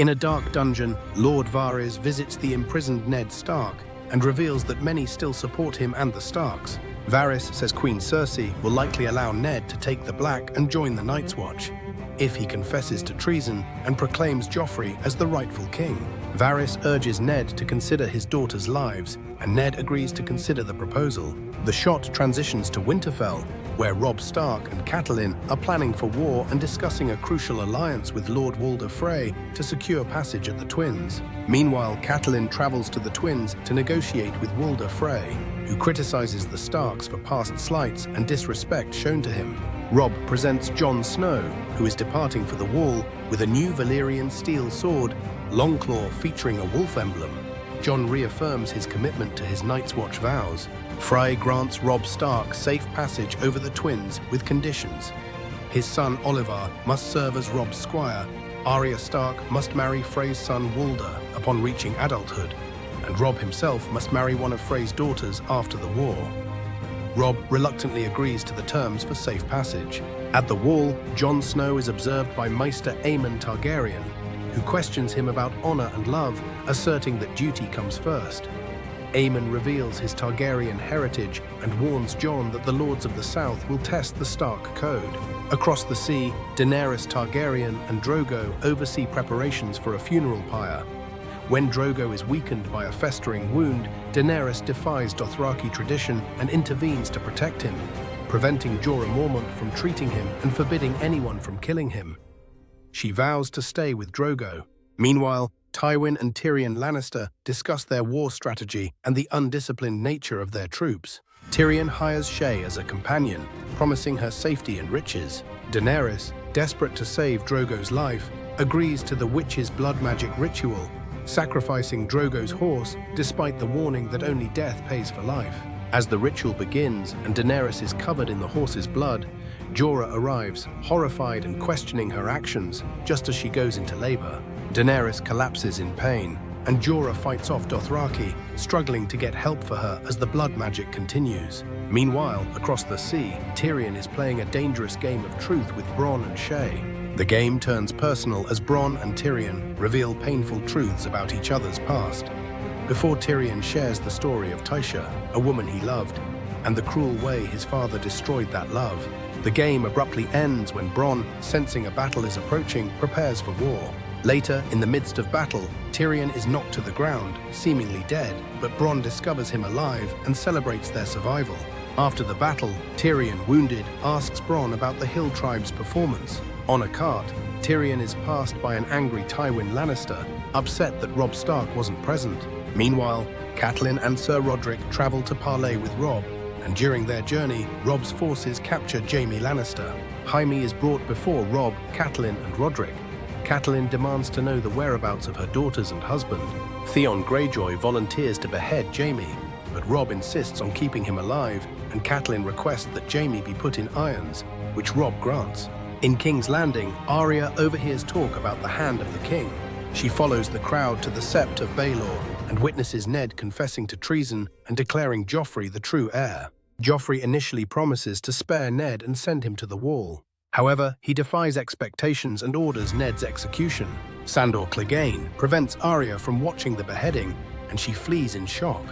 In a dark dungeon, Lord Varys visits the imprisoned Ned Stark and reveals that many still support him and the Starks. Varys says Queen Cersei will likely allow Ned to take the Black and join the Night's Watch, if he confesses to treason and proclaims Joffrey as the rightful king. Varys urges Ned to consider his daughters' lives, and Ned agrees to consider the proposal. The shot transitions to Winterfell, where Robb Stark and Catelyn are planning for war and discussing a crucial alliance with Lord Walder Frey to secure passage at the Twins. Meanwhile, Catelyn travels to the Twins to negotiate with Walder Frey, who criticizes the Starks for past slights and disrespect shown to him. Robb presents Jon Snow, who is departing for the Wall, with a new Valyrian steel sword, Longclaw featuring a wolf emblem. Jon reaffirms his commitment to his Night's Watch vows. Frey grants Robb Stark safe passage over the Twins with conditions. His son Olyvar must serve as Robb's squire, Arya Stark must marry Frey's son Walder upon reaching adulthood, and Robb himself must marry one of Frey's daughters after the war. Robb reluctantly agrees to the terms for safe passage. At the Wall, Jon Snow is observed by Maester Aemon Targaryen, who questions him about honor and love, asserting that duty comes first. Aemon reveals his Targaryen heritage and warns Jon that the Lords of the South will test the Stark code. Across the sea, Daenerys Targaryen and Drogo oversee preparations for a funeral pyre. When Drogo is weakened by a festering wound, Daenerys defies Dothraki tradition and intervenes to protect him, preventing Jorah Mormont from treating him and forbidding anyone from killing him. She vows to stay with Drogo. Meanwhile, Tywin and Tyrion Lannister discuss their war strategy and the undisciplined nature of their troops. Tyrion hires Shae as a companion, promising her safety and riches. Daenerys, desperate to save Drogo's life, agrees to the witch's blood magic ritual, sacrificing Drogo's horse despite the warning that only death pays for life. As the ritual begins and Daenerys is covered in the horse's blood, Jorah arrives, horrified and questioning her actions just as she goes into labor. Daenerys collapses in pain, and Jorah fights off Dothraki, struggling to get help for her as the blood magic continues. Meanwhile, across the sea, Tyrion is playing a dangerous game of truth with Bronn and Shae. The game turns personal as Bronn and Tyrion reveal painful truths about each other's past. Before Tyrion shares the story of Tysha, a woman he loved, and the cruel way his father destroyed that love, the game abruptly ends when Bronn, sensing a battle is approaching, prepares for war. Later, in the midst of battle, Tyrion is knocked to the ground, seemingly dead, but Bronn discovers him alive and celebrates their survival. After the battle, Tyrion, wounded, asks Bronn about the Hill Tribe's performance. On a cart, Tyrion is passed by an angry Tywin Lannister, upset that Robb Stark wasn't present. Meanwhile, Catelyn and Ser Roderick travel to parley with Robb, and during their journey, Robb's forces capture Jaime Lannister. Jaime is brought before Robb, Catelyn, and Roderick. Catelyn demands to know the whereabouts of her daughters and husband. Theon Greyjoy volunteers to behead Jaime, but Robb insists on keeping him alive, and Catelyn requests that Jaime be put in irons, which Robb grants. In King's Landing, Arya overhears talk about the Hand of the King. She follows the crowd to the Sept of Baelor and witnesses Ned confessing to treason and declaring Joffrey the true heir. Joffrey initially promises to spare Ned and send him to the Wall. However, he defies expectations and orders Ned's execution. Sandor Clegane prevents Arya from watching the beheading, and she flees in shock.